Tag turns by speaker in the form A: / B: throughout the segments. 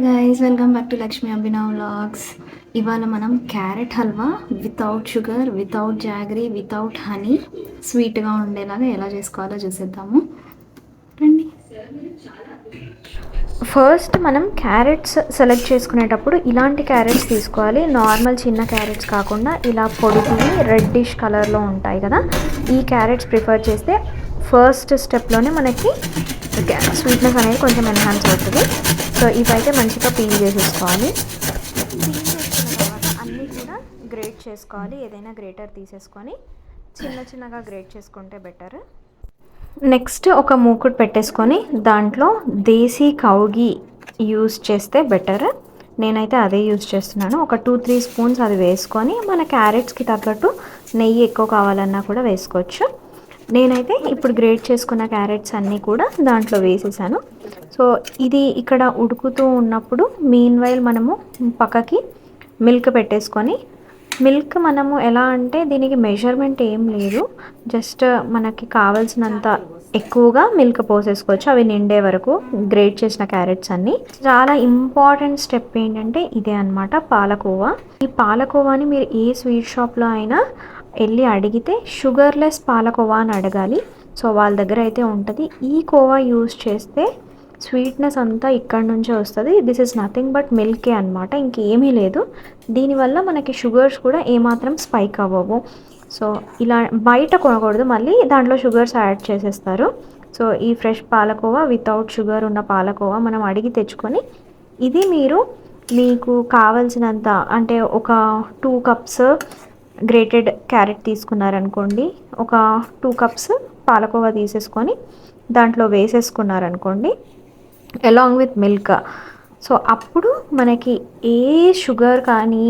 A: Guys, welcome back to Lakshmi Abhinav vlogs. ఇవాళ మనం carrot halwa without sugar, without jaggery, without honey స్వీట్గా ఉండేలాగా ఎలా చేసుకోవాలో చూసేద్దాము రండి. ఫస్ట్ మనం క్యారెట్స్ సెలెక్ట్ చేసుకునేటప్పుడు ఇలాంటి క్యారెట్స్ తీసుకోవాలి. నార్మల్ చిన్న క్యారెట్స్ కాకుండా ఇలా పొడుగువి రెడ్డిష్ కలర్లో ఉంటాయి కదా, ఈ క్యారెట్స్ ప్రిఫర్ చేస్తే ఫస్ట్ స్టెప్లోనే మనకి స్వీట్నెస్ అనేది కొంచెం ఎన్హాన్స్ అవుతుంది. సో ఇవైతే మంచిగా పీల్ చేసేసుకోవాలి. పీల్ చేసుకున్న తర్వాత అన్నీ కూడా గ్రేట్ చేసుకోవాలి. ఏదైనా గ్రేటర్ తీసేసుకొని చిన్నగా గ్రేట్ చేసుకుంటే బెటర్. నెక్స్ట్ ఒక మూకుడు పెట్టేసుకొని దాంట్లో దేశీ కౌ ఘీ యూజ్ చేస్తే బెటర్. నేనైతే అదే యూజ్ చేస్తున్నాను. ఒక 2-3 స్పూన్స్ అది వేసుకొని మన క్యారెట్స్కి తగ్గట్టు నెయ్యి ఎక్కువ కావాలన్నా కూడా వేసుకోవచ్చు. నేనైతే ఇప్పుడు గ్రేట్ చేసుకున్న క్యారెట్స్ అన్నీ కూడా దాంట్లో వేసేసాను. సో ఇది ఇక్కడ ఉడుకుతూ ఉన్నప్పుడు మీన్వైల్ మనము పక్కకి మిల్క్ పెట్టేసుకొని, మిల్క్ మనము ఎలా అంటే దీనికి మెజర్మెంట్ ఏం లేదు, జస్ట్ మనకి కావాల్సినంత ఎక్కువగా మిల్క్ పోసేసుకోవచ్చు అవి నిండే వరకు. గ్రేట్ చేసిన క్యారెట్స్ అన్నీ. చాలా ఇంపార్టెంట్ స్టెప్ ఏంటంటే ఇదే అనమాట, పాలకోవా. ఈ పాలకోవాని మీరు ఏ స్వీట్ షాప్లో అయినా వెళ్ళి అడిగితే షుగర్లెస్ పాలకోవా అని అడగాలి. సో వాళ్ళ దగ్గర అయితే ఉంటుంది. ఈ కోవా యూజ్ చేస్తే స్వీట్నెస్ అంతా ఇక్కడ నుంచే వస్తుంది. దిస్ ఇస్ నథింగ్ బట్ మిల్కే అనమాట, ఇంకేమీ లేదు. దీనివల్ల మనకి షుగర్స్ కూడా ఏమాత్రం స్పైక్ అవ్వవు. సో ఇలా బయట కొనకూడదు, మళ్ళీ దాంట్లో షుగర్స్ యాడ్ చేసేస్తారు. సో ఈ ఫ్రెష్ పాలకోవా వితౌట్ షుగర్ ఉన్న పాలకోవా మనం అడిగి తెచ్చుకొని, ఇది మీకు కావలసినంత అంటే ఒక 2 కప్స్ గ్రేటెడ్ క్యారెట్ తీసుకున్నారనుకోండి, ఒక 2 కప్స్ పాలకోవా తీసేసుకొని దాంట్లో వేసేసుకున్నారనుకోండి అలాంగ్ విత్ మిల్క్. సో అప్పుడు మనకి ఏ షుగర్ కానీ,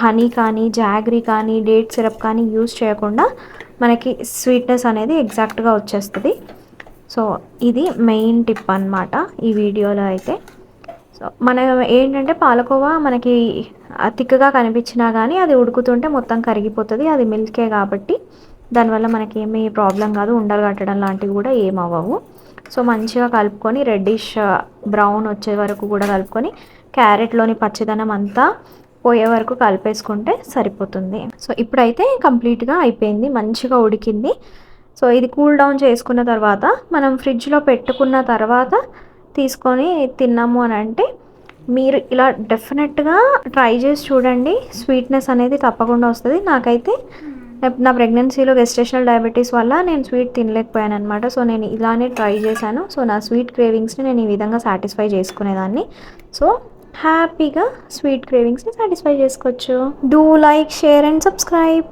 A: హనీ కానీ, జాగరీ కానీ, డేట్ సిరప్ కానీ యూజ్ చేయకుండా మనకి స్వీట్నెస్ అనేది ఎగ్జాక్ట్గా వచ్చేస్తుంది. సో ఇది మెయిన్ టిప్ అన్నమాట ఈ వీడియోలో అయితే. సో మనం ఏంటంటే పాలకోవా మనకి తిక్కగా కనిపించినా కానీ అది ఉడుకుతుంటే మొత్తం కరిగిపోతుంది. అది మిల్కే కాబట్టి దానివల్ల మనకి ఏమీ ప్రాబ్లం కాదు, ఉండలు కట్టడం లాంటివి కూడా ఏమవ్వవు. సో మంచిగా కలుపుకొని రెడ్డిష్ బ్రౌన్ వచ్చే వరకు కూడా కలుపుకొని క్యారెట్లోని పచ్చిదనం అంతా పోయే వరకు కలిపేసుకుంటే సరిపోతుంది. సో ఇప్పుడైతే కంప్లీట్గా అయిపోయింది, మంచిగా ఉడికింది. సో ఇది కూల్ డౌన్ చేసుకున్న తర్వాత మనం ఫ్రిడ్జ్లో పెట్టుకున్న తర్వాత తీసుకొని తిన్నాము అని అంటే మీరు ఇలా డెఫినెట్గా ట్రై చేసి చూడండి. స్వీట్నెస్ అనేది తప్పకుండా వస్తుంది. నాకైతే నా ప్రెగ్నెన్సీలో గెస్టేషనల్ డయాబెటీస్ వల్ల నేను స్వీట్ తినలేకపోయాను అనమాట. సో నేను ఇలానే ట్రై చేశాను. సో నా స్వీట్ క్రేవింగ్స్ని నేను ఈ విధంగా సాటిస్ఫై చేసుకునేదాన్ని. సో హ్యాపీగా స్వీట్ క్రేవింగ్స్ని సాటిస్ఫై చేసుకోవచ్చు. Do like, share and subscribe.